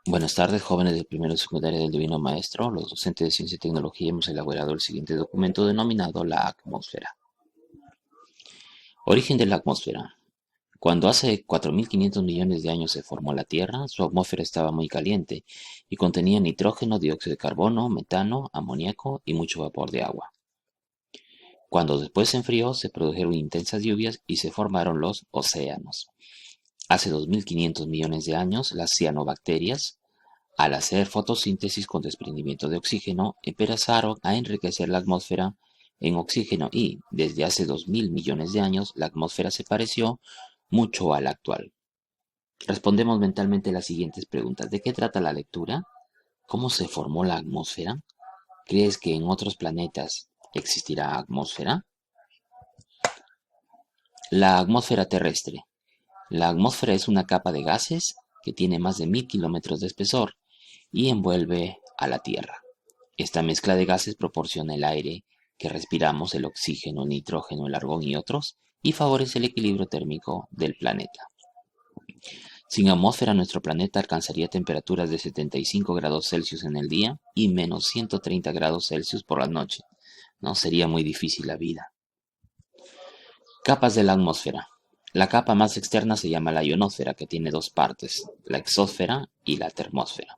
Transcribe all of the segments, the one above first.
Buenas tardes, jóvenes del primero y secundaria del Divino Maestro. Los docentes de Ciencia y Tecnología hemos elaborado el siguiente documento denominado la atmósfera. Origen de la atmósfera. Cuando hace 4.500 millones de años se formó la Tierra, su atmósfera estaba muy caliente y contenía nitrógeno, dióxido de carbono, metano, amoníaco y mucho vapor de agua. Cuando después se enfrió, se produjeron intensas lluvias y se formaron los océanos. Hace 2.500 millones de años, las cianobacterias, al hacer fotosíntesis con desprendimiento de oxígeno, empezaron a enriquecer la atmósfera en oxígeno y, desde hace 2.000 millones de años, la atmósfera se pareció mucho a la actual. Respondemos mentalmente las siguientes preguntas. ¿De qué trata la lectura? ¿Cómo se formó la atmósfera? ¿Crees que en otros planetas existirá atmósfera? La atmósfera terrestre. La atmósfera es una capa de gases que tiene más de 1.000 kilómetros de espesor y envuelve a la Tierra. Esta mezcla de gases proporciona el aire que respiramos, el oxígeno, el nitrógeno, el argón y otros, y favorece el equilibrio térmico del planeta. Sin atmósfera, nuestro planeta alcanzaría temperaturas de 75 grados Celsius en el día y menos 130 grados Celsius por la noche. ¿No? Sería muy difícil la vida. Capas de la atmósfera. La capa más externa se llama la ionosfera, que tiene dos partes, la exósfera y la termósfera.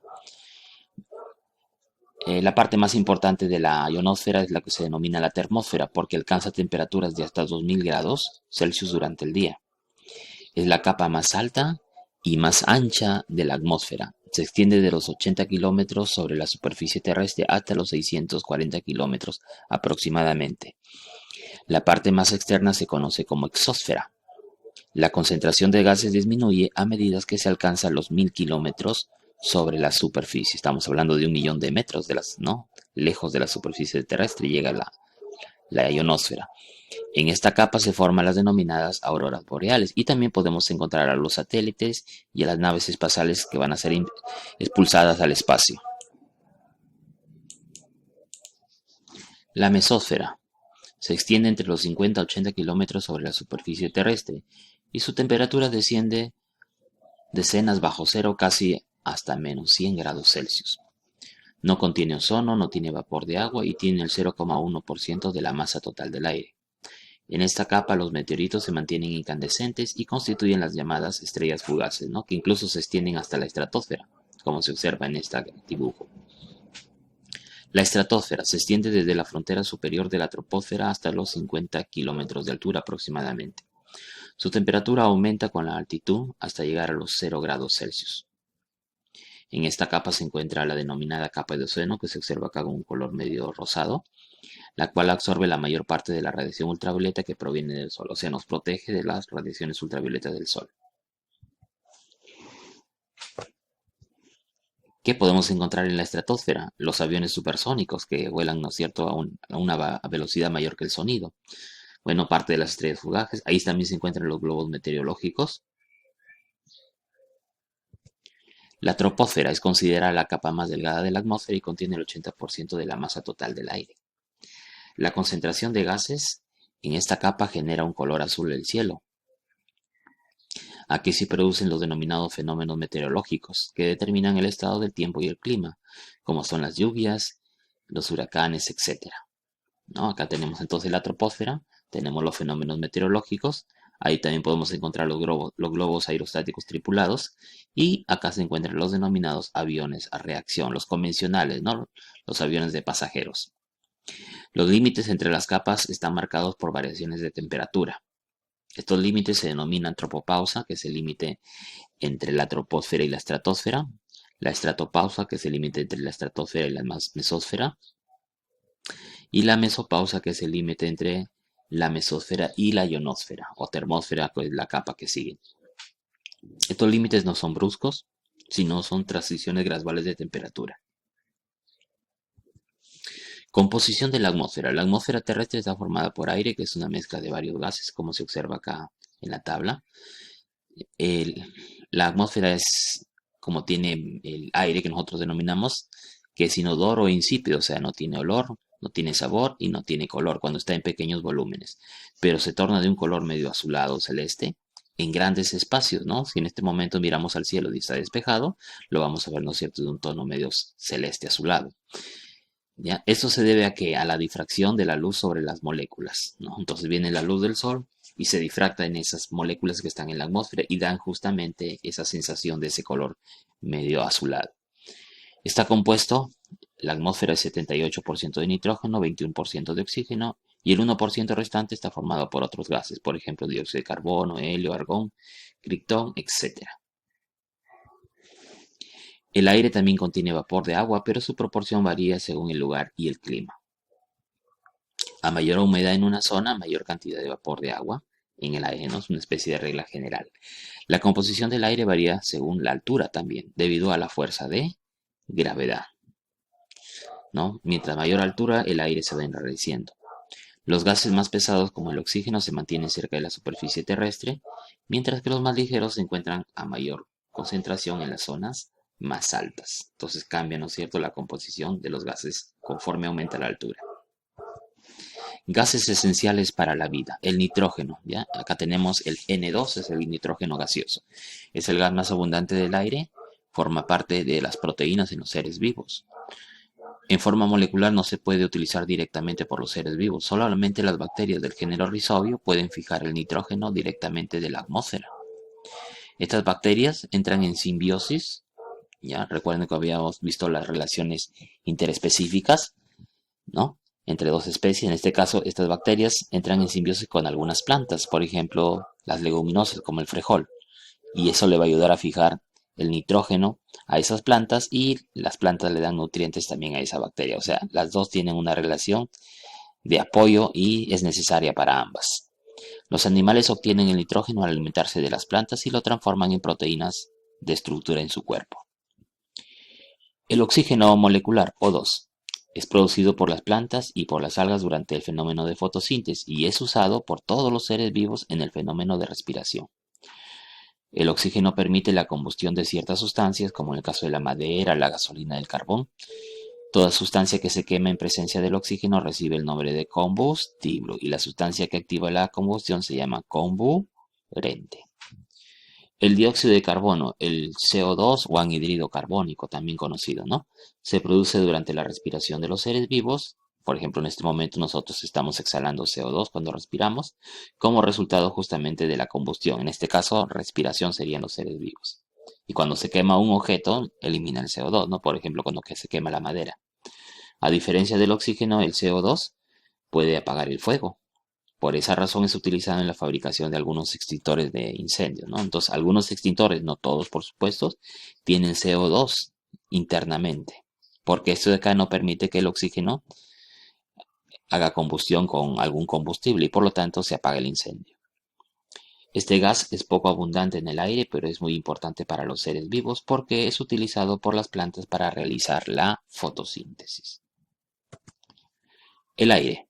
La parte más importante de la ionosfera es la que se denomina la termósfera, porque alcanza temperaturas de hasta 2000 grados Celsius durante el día. Es la capa más alta y más ancha de la atmósfera. Se extiende de los 80 kilómetros sobre la superficie terrestre hasta los 640 kilómetros aproximadamente. La parte más externa se conoce como exósfera. La concentración de gases disminuye a medida que se alcanzan los 1000 kilómetros sobre la superficie. Estamos hablando de 1 millón de metros ¿no? Lejos de la superficie terrestre llega la ionosfera. En esta capa se forman las denominadas auroras boreales y también podemos encontrar a los satélites y a las naves espaciales que van a ser expulsadas al espacio. La mesósfera se extiende entre los 50 a 80 kilómetros sobre la superficie terrestre y su temperatura desciende decenas bajo cero casi hasta menos 100 grados Celsius. No contiene ozono, no tiene vapor de agua y tiene el 0,1% de la masa total del aire. En esta capa los meteoritos se mantienen incandescentes y constituyen las llamadas estrellas fugaces, ¿no? Que incluso se extienden hasta la estratosfera, como se observa en este dibujo. La estratosfera se extiende desde la frontera superior de la troposfera hasta los 50 kilómetros de altura aproximadamente. Su temperatura aumenta con la altitud hasta llegar a los 0 grados Celsius. En esta capa se encuentra la denominada capa de ozono, que se observa acá con un color medio rosado, la cual absorbe la mayor parte de la radiación ultravioleta que proviene del Sol, o sea, nos protege de las radiaciones ultravioletas del Sol. ¿Qué podemos encontrar en la estratosfera? Los aviones supersónicos que vuelan, ¿no es cierto?, a una velocidad mayor que el sonido. Bueno, parte de las estrellas fugaces. Ahí también se encuentran los globos meteorológicos. La troposfera es considerada la capa más delgada de la atmósfera y contiene el 80% de la masa total del aire. La concentración de gases en esta capa genera un color azul del cielo. Aquí se producen los denominados fenómenos meteorológicos, que determinan el estado del tiempo y el clima, como son las lluvias, los huracanes, etc. ¿No? Acá tenemos entonces la troposfera, tenemos los fenómenos meteorológicos, ahí también podemos encontrar los globos aerostáticos tripulados, y acá se encuentran los denominados aviones a reacción, los convencionales, ¿no? Los aviones de pasajeros. Los límites entre las capas están marcados por variaciones de temperatura. Estos límites se denominan tropopausa, que es el límite entre la troposfera y la estratosfera, la estratopausa, que es el límite entre la estratosfera y la mesósfera, y la mesopausa, que es el límite entre la mesósfera y la ionosfera, o termósfera, que es la capa que sigue. Estos límites no son bruscos, sino son transiciones graduales de temperatura. Composición de la atmósfera. La atmósfera terrestre está formada por aire, que es una mezcla de varios gases, como se observa acá en la tabla. El- la atmósfera es como tiene el aire que nosotros denominamos, que es inodoro o insípido, o sea, no tiene olor, no tiene sabor y no tiene color cuando está en pequeños volúmenes, pero se torna de un color medio azulado celeste en grandes espacios, ¿no? Si en este momento miramos al cielo y está despejado, lo vamos a ver, ¿no es cierto?, de un tono medio celeste azulado. ¿Ya? Esto se debe a que a la difracción de la luz sobre las moléculas, ¿no? Entonces viene la luz del sol y se difracta en esas moléculas que están en la atmósfera y dan justamente esa sensación de ese color medio azulado. Está compuesto, la atmósfera es 78% de nitrógeno, 21% de oxígeno y el 1% restante está formado por otros gases, por ejemplo, dióxido de carbono, helio, argón, criptón, etc. El aire también contiene vapor de agua, pero su proporción varía según el lugar y el clima. A mayor humedad en una zona, mayor cantidad de vapor de agua en el aire, ¿no? Es una especie de regla general. La composición del aire varía según la altura también, debido a la fuerza de gravedad, ¿no? Mientras mayor altura, el aire se va enrareciendo. Los gases más pesados, como el oxígeno, se mantienen cerca de la superficie terrestre, mientras que los más ligeros se encuentran a mayor concentración en las zonas más altas. Entonces cambia, ¿no es cierto?, la composición de los gases conforme aumenta la altura. Gases esenciales para la vida. El nitrógeno, ¿ya? Acá tenemos el N2, es el nitrógeno gaseoso. Es el gas más abundante del aire, forma parte de las proteínas en los seres vivos. En forma molecular no se puede utilizar directamente por los seres vivos, solamente las bacterias del género Rhizobio pueden fijar el nitrógeno directamente de la atmósfera. Estas bacterias entran en simbiosis, ¿ya? Recuerden que habíamos visto las relaciones interespecíficas, ¿no?, entre dos especies. En este caso, estas bacterias entran en simbiosis con algunas plantas, por ejemplo, las leguminosas como el frijol, y eso le va a ayudar a fijar el nitrógeno a esas plantas y las plantas le dan nutrientes también a esa bacteria. O sea, las dos tienen una relación de apoyo y es necesaria para ambas. Los animales obtienen el nitrógeno al alimentarse de las plantas y lo transforman en proteínas de estructura en su cuerpo. El oxígeno molecular, O2, es producido por las plantas y por las algas durante el fenómeno de fotosíntesis y es usado por todos los seres vivos en el fenómeno de respiración. El oxígeno permite la combustión de ciertas sustancias, como en el caso de la madera, la gasolina, el carbón. Toda sustancia que se quema en presencia del oxígeno recibe el nombre de combustible y la sustancia que activa la combustión se llama comburente. El dióxido de carbono, el CO2 o anhídrido carbónico, también conocido, ¿no? Se produce durante la respiración de los seres vivos. Por ejemplo, en este momento nosotros estamos exhalando CO2 cuando respiramos, como resultado justamente de la combustión. En este caso, respiración serían los seres vivos. Y cuando se quema un objeto, elimina el CO2, ¿no? Por ejemplo, cuando se quema la madera. A diferencia del oxígeno, el CO2 puede apagar el fuego. Por esa razón es utilizado en la fabricación de algunos extintores de incendios, ¿no? Entonces, algunos extintores, no todos por supuesto, tienen CO2 internamente, porque esto de acá no permite que el oxígeno haga combustión con algún combustible y por lo tanto se apaga el incendio. Este gas es poco abundante en el aire, pero es muy importante para los seres vivos porque es utilizado por las plantas para realizar la fotosíntesis. El aire.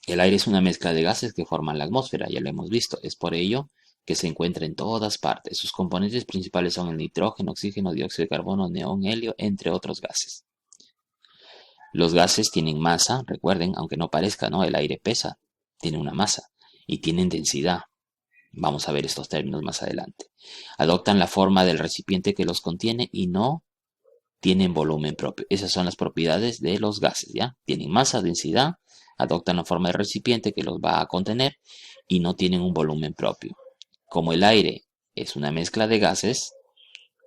El aire es una mezcla de gases que forman la atmósfera, ya lo hemos visto. Es por ello que se encuentra en todas partes. Sus componentes principales son el nitrógeno, oxígeno, dióxido de carbono, neón, helio, entre otros gases. Los gases tienen masa, recuerden, aunque no parezca, ¿no? El aire pesa, tiene una masa y tienen densidad. Vamos a ver estos términos más adelante. Adoptan la forma del recipiente que los contiene y no tienen volumen propio. Esas son las propiedades de los gases, ¿ya? Tienen masa, densidad, adoptan la forma del recipiente que los va a contener y no tienen un volumen propio. Como el aire es una mezcla de gases,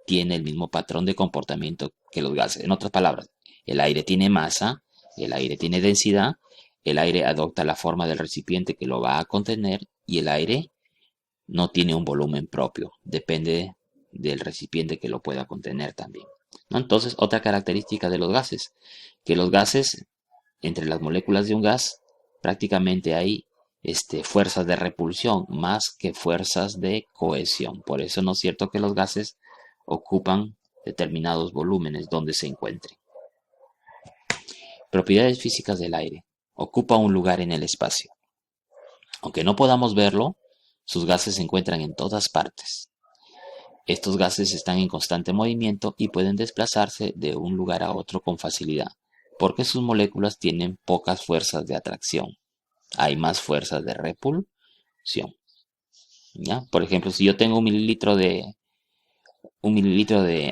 tiene el mismo patrón de comportamiento que los gases. En otras palabras, el aire tiene masa, el aire tiene densidad, el aire adopta la forma del recipiente que lo va a contener y el aire no tiene un volumen propio, depende del recipiente que lo pueda contener también, ¿no? Entonces, otra característica de los gases, que los gases, entre las moléculas de un gas, prácticamente hay fuerzas de repulsión más que fuerzas de cohesión. Por eso no es cierto que los gases ocupan determinados volúmenes donde se encuentren. Propiedades físicas del aire. Ocupa un lugar en el espacio. Aunque no podamos verlo, sus gases se encuentran en todas partes. Estos gases están en constante movimiento y pueden desplazarse de un lugar a otro con facilidad, porque sus moléculas tienen pocas fuerzas de atracción. Hay más fuerzas de repulsión. ¿ya? Por ejemplo, si yo tengo un mililitro de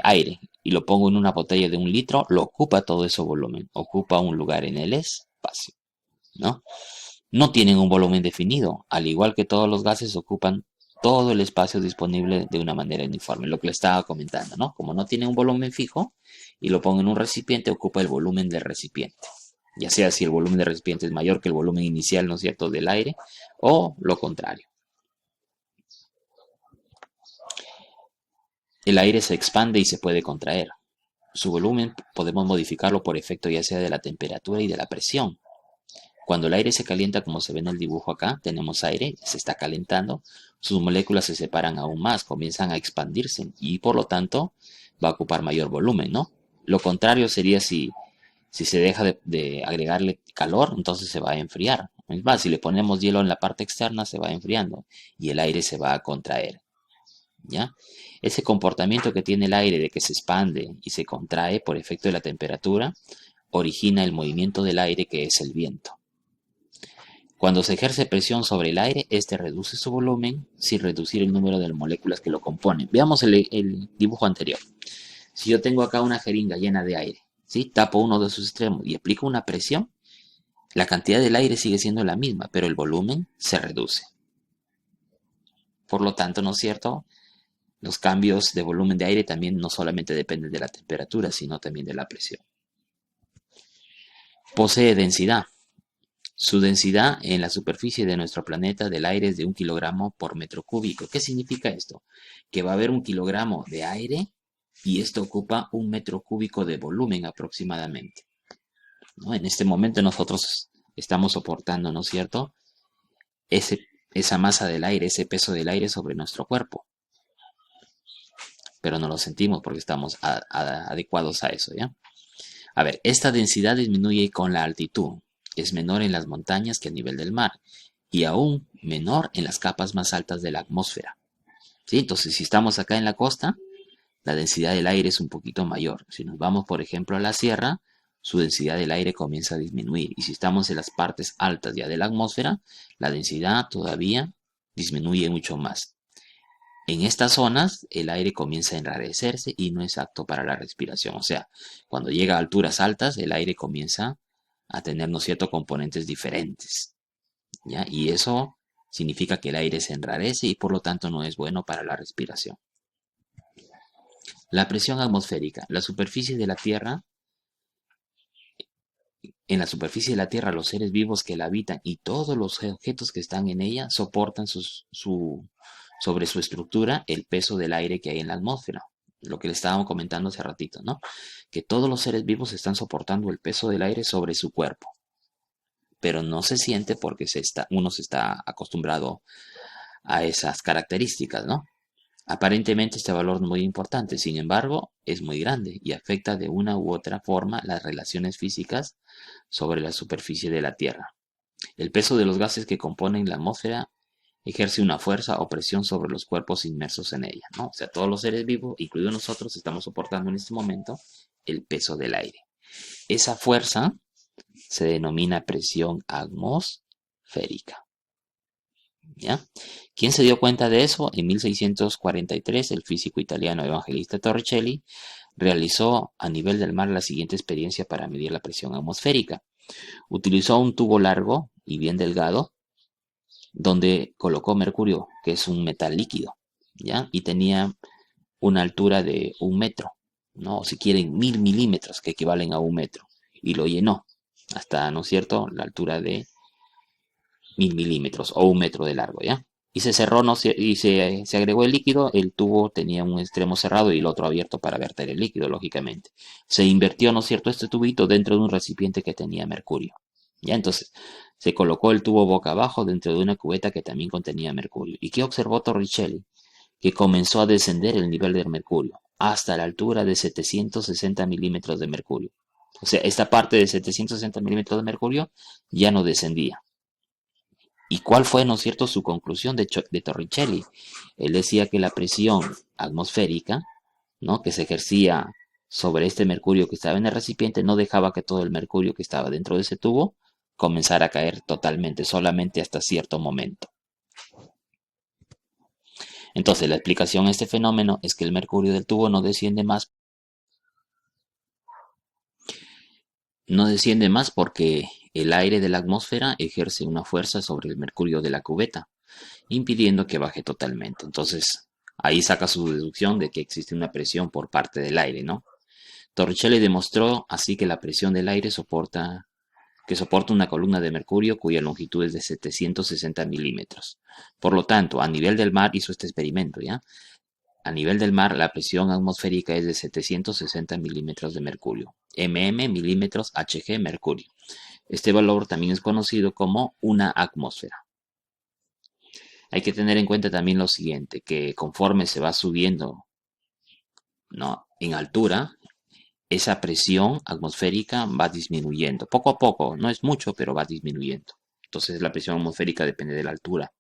aire y lo pongo en una botella de 1 litro, lo ocupa todo ese volumen, ocupa un lugar en el espacio, ¿no? No tienen un volumen definido, al igual que todos los gases ocupan todo el espacio disponible de una manera uniforme, lo que le estaba comentando, ¿no? Como no tiene un volumen fijo y lo pongo en un recipiente, ocupa el volumen del recipiente, ya sea si el volumen del recipiente es mayor que el volumen inicial, ¿no es cierto?, del aire, o lo contrario. El aire se expande y se puede contraer. Su volumen podemos modificarlo por efecto ya sea de la temperatura y de la presión. Cuando el aire se calienta, como se ve en el dibujo acá, tenemos aire, se está calentando, sus moléculas se separan aún más, comienzan a expandirse y por lo tanto va a ocupar mayor volumen, ¿no? Lo contrario sería si se deja de agregarle calor, entonces se va a enfriar. Es más, si le ponemos hielo en la parte externa, se va enfriando y el aire se va a contraer, ¿ya? Ese comportamiento que tiene el aire de que se expande y se contrae por efecto de la temperatura, origina el movimiento del aire que es el viento. Cuando se ejerce presión sobre el aire, este reduce su volumen sin reducir el número de moléculas que lo componen. Veamos el dibujo anterior. Si yo tengo acá una jeringa llena de aire, ¿sí? Tapo uno de sus extremos y aplico una presión, la cantidad del aire sigue siendo la misma, pero el volumen se reduce. Por lo tanto, ¿no es cierto? Los cambios de volumen de aire también no solamente dependen de la temperatura, sino también de la presión. Posee densidad. Su densidad en la superficie de nuestro planeta del aire es de 1 kilogramo por metro cúbico. ¿Qué significa esto? Que va a haber 1 kilogramo de aire y esto ocupa 1 metro cúbico de volumen aproximadamente, ¿no? En este momento nosotros estamos soportando, ¿no es cierto?, esa masa del aire, ese peso del aire sobre nuestro cuerpo, pero no lo sentimos porque estamos adecuados a eso, ¿ya? A ver, esta densidad disminuye con la altitud. Es menor en las montañas que a nivel del mar y aún menor en las capas más altas de la atmósfera, ¿sí? Entonces, si estamos acá en la costa, la densidad del aire es un poquito mayor. Si nos vamos, por ejemplo, a la sierra, su densidad del aire comienza a disminuir. Y si estamos en las partes altas ya de la atmósfera, la densidad todavía disminuye mucho más. En estas zonas, el aire comienza a enrarecerse y no es apto para la respiración. O sea, cuando llega a alturas altas, el aire comienza a tener, ¿no es cierto?, componentes diferentes, ¿ya? Y eso significa que el aire se enrarece y por lo tanto no es bueno para la respiración. La presión atmosférica. La superficie de la Tierra, en la superficie de la Tierra, los seres vivos que la habitan y todos los objetos que están en ella soportan sobre su estructura el peso del aire que hay en la atmósfera. Lo que le estábamos comentando hace ratito, ¿no? Que todos los seres vivos están soportando el peso del aire sobre su cuerpo, pero no se siente porque uno se está acostumbrado a esas características, ¿no? Aparentemente este valor no es muy importante, sin embargo, es muy grande y afecta de una u otra forma las relaciones físicas sobre la superficie de la Tierra. El peso de los gases que componen la atmósfera ejerce una fuerza o presión sobre los cuerpos inmersos en ella, ¿no? O sea, todos los seres vivos, incluidos nosotros, estamos soportando en este momento el peso del aire. Esa fuerza se denomina presión atmosférica, ¿ya? ¿Quién se dio cuenta de eso? En 1643, el físico italiano Evangelista Torricelli realizó a nivel del mar la siguiente experiencia para medir la presión atmosférica. Utilizó un tubo largo y bien delgado, donde colocó mercurio, que es un metal líquido, ¿ya? Y tenía una altura de 1 metro, ¿no? O si quieren, 1000 milímetros, que equivalen a 1 metro. Y lo llenó hasta, ¿no es cierto?, la altura de 1000 milímetros o 1 metro de largo, ¿ya? Y se cerró, ¿no? Y se agregó el líquido, el tubo tenía un extremo cerrado y el otro abierto para verter el líquido, lógicamente. Se invirtió, ¿no es cierto?, este tubito dentro de un recipiente que tenía mercurio, ¿ya? Entonces, se colocó el tubo boca abajo dentro de una cubeta que también contenía mercurio. ¿Y qué observó Torricelli? Que comenzó a descender el nivel del mercurio hasta la altura de 760 milímetros de mercurio. O sea, esta parte de 760 milímetros de mercurio ya no descendía. ¿Y cuál fue, no es cierto?, su conclusión de Torricelli? Él decía que la presión atmosférica, ¿no?, que se ejercía sobre este mercurio que estaba en el recipiente no dejaba que todo el mercurio que estaba dentro de ese tubo comenzara a caer totalmente, solamente hasta cierto momento. Entonces, la explicación a este fenómeno es que el mercurio del tubo no desciende más porque el aire de la atmósfera ejerce una fuerza sobre el mercurio de la cubeta, impidiendo que baje totalmente. Entonces, ahí saca su deducción de que existe una presión por parte del aire, ¿no? Torricelli demostró así que la presión del aire soporta una columna de mercurio cuya longitud es de 760 milímetros. Por lo tanto, a nivel del mar hizo este experimento, ¿ya? A nivel del mar, la presión atmosférica es de 760 milímetros de mercurio. Milímetros Hg mercurio. Este valor también es conocido como una atmósfera. Hay que tener en cuenta también lo siguiente, que conforme se va subiendo, ¿no?, en altura, esa presión atmosférica va disminuyendo. Poco a poco, no es mucho, pero va disminuyendo. Entonces la presión atmosférica depende de la altura.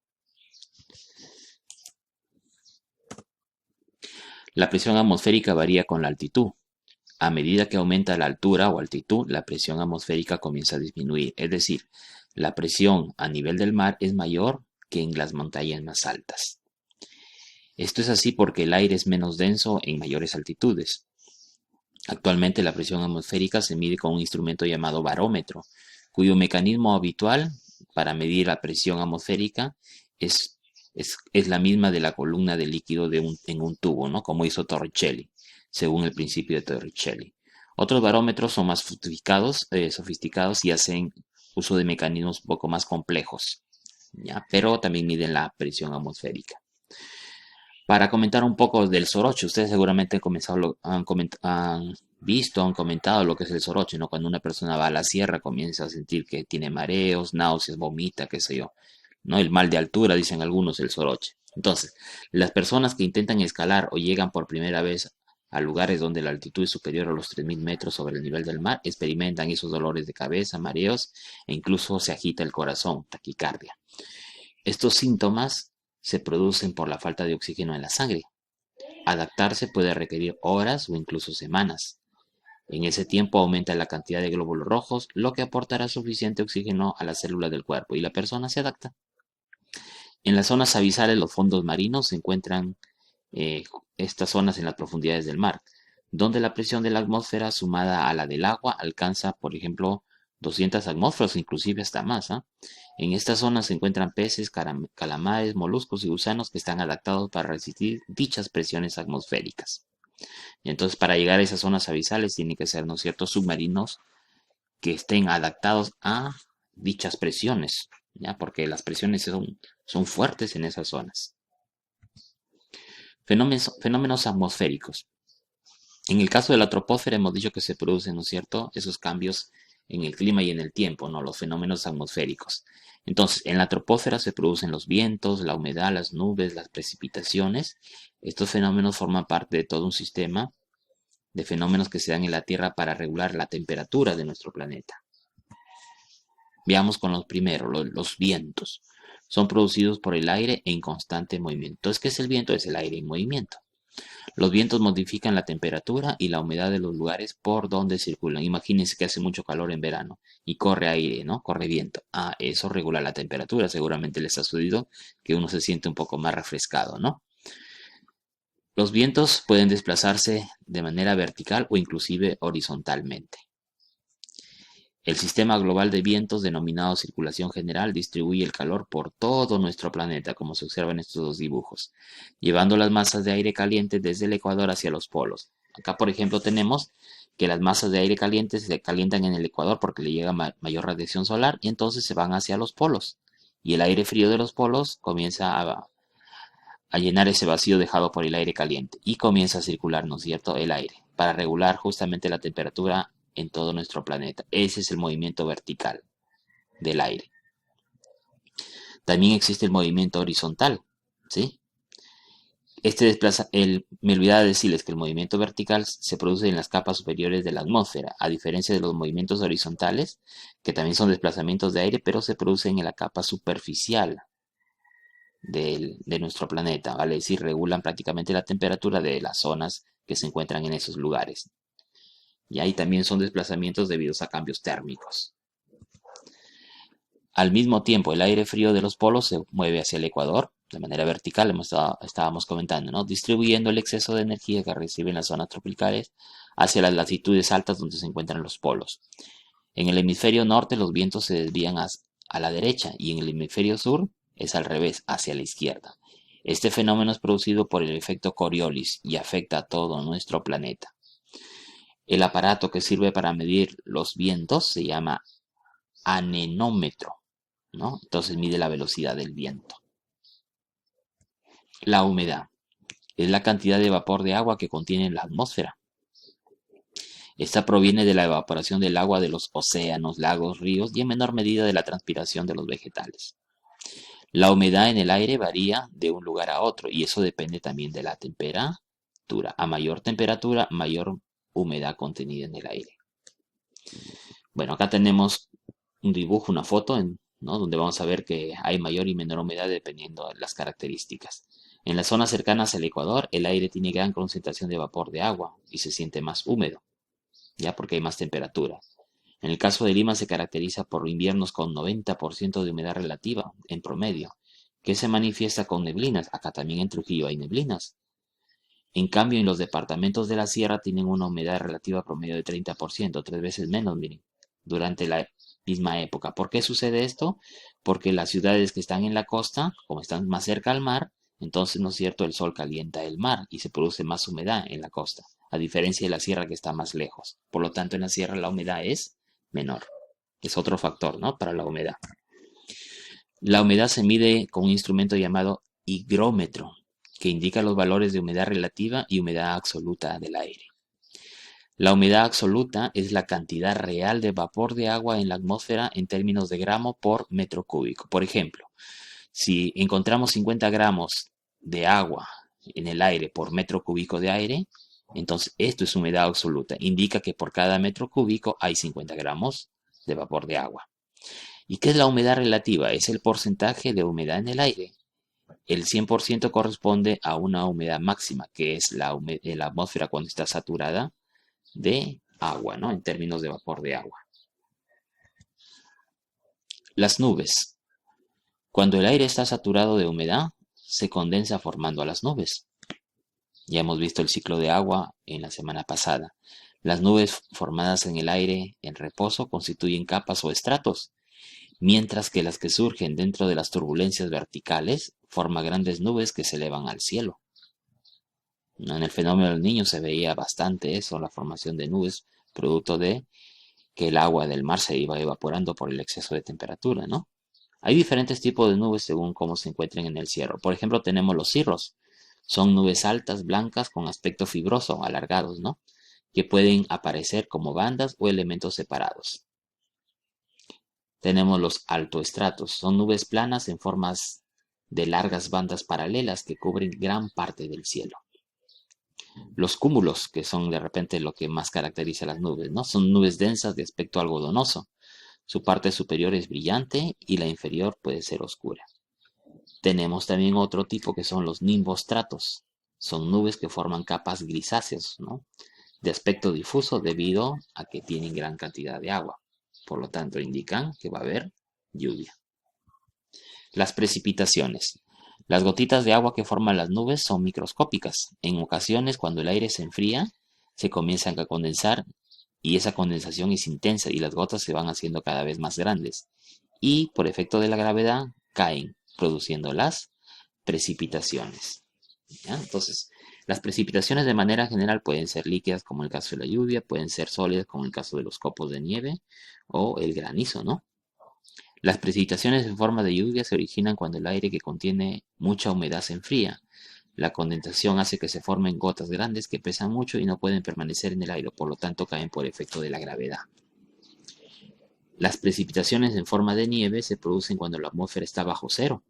La presión atmosférica varía con la altitud. A medida que aumenta la altura o altitud, la presión atmosférica comienza a disminuir. Es decir, la presión a nivel del mar es mayor que en las montañas más altas. Esto es así porque el aire es menos denso en mayores altitudes. Actualmente la presión atmosférica se mide con un instrumento llamado barómetro, cuyo mecanismo habitual para medir la presión atmosférica es la misma de la columna de líquido en un tubo, ¿no?, como hizo Torricelli, según el principio de Torricelli. Otros barómetros son más sofisticados y hacen uso de mecanismos un poco más complejos, ¿ya?, pero también miden la presión atmosférica. Para comentar un poco del soroche, ustedes seguramente han visto, han comentado lo que es el soroche, ¿no? Cuando una persona va a la sierra comienza a sentir que tiene mareos, náuseas, vomita, qué sé yo, ¿no? El mal de altura, dicen algunos, el soroche. Entonces, las personas que intentan escalar o llegan por primera vez a lugares donde la altitud es superior a los 3.000 metros sobre el nivel del mar, experimentan esos dolores de cabeza, mareos e incluso se agita el corazón, taquicardia. Estos síntomas se producen por la falta de oxígeno en la sangre. Adaptarse puede requerir horas o incluso semanas. En ese tiempo aumenta la cantidad de glóbulos rojos, lo que aportará suficiente oxígeno a las células del cuerpo y la persona se adapta. En las zonas abisales, los fondos marinos, se encuentran estas zonas en las profundidades del mar, donde la presión de la atmósfera sumada a la del agua alcanza, por ejemplo, 200 atmósferas, inclusive hasta más. En estas zonas se encuentran peces, calamares, moluscos y gusanos que están adaptados para resistir dichas presiones atmosféricas. Y entonces, para llegar a esas zonas abisales tienen que ser, ¿no es cierto?, submarinos que estén adaptados a dichas presiones, ¿ya?, porque las presiones son fuertes en esas zonas. Fenómenos atmosféricos. En el caso de la troposfera hemos dicho que se producen, ¿no es cierto?, esos cambios en el clima y en el tiempo, ¿no?, los fenómenos atmosféricos. Entonces, en la troposfera se producen los vientos, la humedad, las nubes, las precipitaciones. Estos fenómenos forman parte de todo un sistema de fenómenos que se dan en la Tierra para regular la temperatura de nuestro planeta. Veamos con los primeros, los vientos. Son producidos por el aire en constante movimiento. Entonces, ¿qué es el viento? Es el aire en movimiento. Los vientos modifican la temperatura y la humedad de los lugares por donde circulan. Imagínense que hace mucho calor en verano y corre aire, ¿no? Corre viento. Eso regula la temperatura. Seguramente les ha sucedido que uno se siente un poco más refrescado, ¿no? Los vientos pueden desplazarse de manera vertical o inclusive horizontalmente. El sistema global de vientos, denominado circulación general, distribuye el calor por todo nuestro planeta, como se observa en estos dos dibujos, llevando las masas de aire caliente desde el ecuador hacia los polos. Acá, por ejemplo, tenemos que las masas de aire caliente se calientan en el ecuador porque le llega mayor radiación solar y entonces se van hacia los polos. Y el aire frío de los polos comienza a llenar ese vacío dejado por el aire caliente y comienza a circular, ¿no es cierto?, el aire para regular justamente la temperatura en todo nuestro planeta. Ese es el movimiento vertical del aire. También existe el movimiento horizontal, ¿sí? Me olvidaba decirles que el movimiento vertical se produce en las capas superiores de la atmósfera, a diferencia de los movimientos horizontales, que también son desplazamientos de aire, pero se producen en la capa superficial de nuestro planeta, ¿vale? Es decir, regulan prácticamente la temperatura de las zonas que se encuentran en esos lugares. Y ahí también son desplazamientos debidos a cambios térmicos. Al mismo tiempo, el aire frío de los polos se mueve hacia el ecuador de manera vertical, estábamos comentando, ¿no? Distribuyendo el exceso de energía que reciben las zonas tropicales hacia las latitudes altas donde se encuentran los polos. En el hemisferio norte los vientos se desvían a la derecha y en el hemisferio sur es al revés, hacia la izquierda. Este fenómeno es producido por el efecto Coriolis y afecta a todo nuestro planeta. El aparato que sirve para medir los vientos se llama anemómetro, ¿no? Entonces mide la velocidad del viento. La humedad es la cantidad de vapor de agua que contiene la atmósfera. Esta proviene de la evaporación del agua de los océanos, lagos, ríos y en menor medida de la transpiración de los vegetales. La humedad en el aire varía de un lugar a otro y eso depende también de la temperatura. A mayor temperatura, mayor humedad contenida en el aire. Bueno, acá tenemos un dibujo, una foto, ¿no? Donde vamos a ver que hay mayor y menor humedad dependiendo de las características. En las zonas cercanas al Ecuador, el aire tiene gran concentración de vapor de agua y se siente más húmedo, ya porque hay más temperatura. En el caso de Lima se caracteriza por inviernos con 90% de humedad relativa en promedio, que se manifiesta con neblinas. Acá también en Trujillo hay neblinas. En cambio, en los departamentos de la sierra tienen una humedad relativa promedio de 30%, 3 veces menos, miren, durante la misma época. ¿Por qué sucede esto? Porque las ciudades que están en la costa, como están más cerca al mar, entonces, ¿no es cierto?, el sol calienta el mar y se produce más humedad en la costa, a diferencia de la sierra que está más lejos. Por lo tanto, en la sierra la humedad es menor. Es otro factor, ¿no?, para la humedad. La humedad se mide con un instrumento llamado higrómetro, que indica los valores de humedad relativa y humedad absoluta del aire. La humedad absoluta es la cantidad real de vapor de agua en la atmósfera en términos de gramo por metro cúbico. Por ejemplo, si encontramos 50 gramos de agua en el aire por metro cúbico de aire, entonces esto es humedad absoluta. Indica que por cada metro cúbico hay 50 gramos de vapor de agua. ¿Y qué es la humedad relativa? Es el porcentaje de humedad en el aire. El 100% corresponde a una humedad máxima, que es la atmósfera cuando está saturada de agua, ¿no? En términos de vapor de agua. Las nubes. Cuando el aire está saturado de humedad, se condensa formando a las nubes. Ya hemos visto el ciclo de agua en la semana pasada. Las nubes formadas en el aire en reposo constituyen capas o estratos, mientras que las que surgen dentro de las turbulencias verticales forman grandes nubes que se elevan al cielo. En el fenómeno del Niño se veía bastante eso, la formación de nubes, producto de que el agua del mar se iba evaporando por el exceso de temperatura, ¿no? Hay diferentes tipos de nubes según cómo se encuentren en el cielo. Por ejemplo, tenemos los cirros. Son nubes altas, blancas, con aspecto fibroso, alargados, ¿no? Que pueden aparecer como bandas o elementos separados. Tenemos los altoestratos. Son nubes planas en formas de largas bandas paralelas que cubren gran parte del cielo. Los cúmulos, que son de repente lo que más caracteriza a las nubes, ¿no? Son nubes densas de aspecto algodonoso. Su parte superior es brillante y la inferior puede ser oscura. Tenemos también otro tipo que son los nimbostratos. Son nubes que forman capas grisáceas, ¿no?, de aspecto difuso debido a que tienen gran cantidad de agua. Por lo tanto, indican que va a haber lluvia. Las precipitaciones. Las gotitas de agua que forman las nubes son microscópicas. En ocasiones, cuando el aire se enfría, se comienzan a condensar y esa condensación es intensa y las gotas se van haciendo cada vez más grandes. Y por efecto de la gravedad, caen, produciendo las precipitaciones. ¿Ya? Entonces, las precipitaciones de manera general pueden ser líquidas, como el caso de la lluvia, pueden ser sólidas, como el caso de los copos de nieve o el granizo, ¿no? Las precipitaciones en forma de lluvia se originan cuando el aire que contiene mucha humedad se enfría. La condensación hace que se formen gotas grandes que pesan mucho y no pueden permanecer en el aire, por lo tanto caen por efecto de la gravedad. Las precipitaciones en forma de nieve se producen cuando la atmósfera está bajo cero.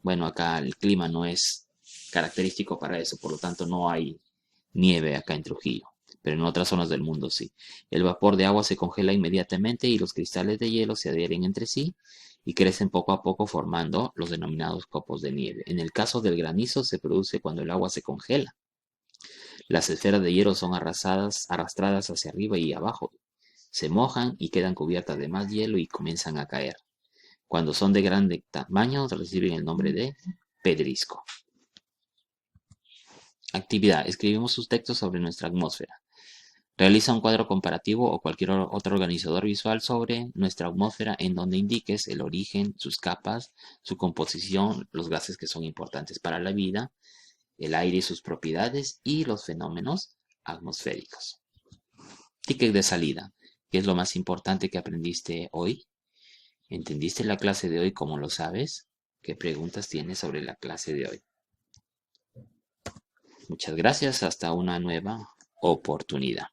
Bueno, acá el clima no es característico para eso, por lo tanto no hay nieve acá en Trujillo, pero en otras zonas del mundo sí. El vapor de agua se congela inmediatamente y los cristales de hielo se adhieren entre sí y crecen poco a poco formando los denominados copos de nieve. En el caso del granizo se produce cuando el agua se congela. Las esferas de hielo son arrastradas hacia arriba y abajo. Se mojan y quedan cubiertas de más hielo y comienzan a caer. Cuando son de grande tamaño reciben el nombre de pedrisco. Actividad. Escribimos sus textos sobre nuestra atmósfera. Realiza un cuadro comparativo o cualquier otro organizador visual sobre nuestra atmósfera en donde indiques el origen, sus capas, su composición, los gases que son importantes para la vida, el aire y sus propiedades y los fenómenos atmosféricos. Ticket de salida. ¿Qué es lo más importante que aprendiste hoy? ¿Entendiste la clase de hoy como lo sabes? ¿Qué preguntas tienes sobre la clase de hoy? Muchas gracias. Hasta una nueva oportunidad.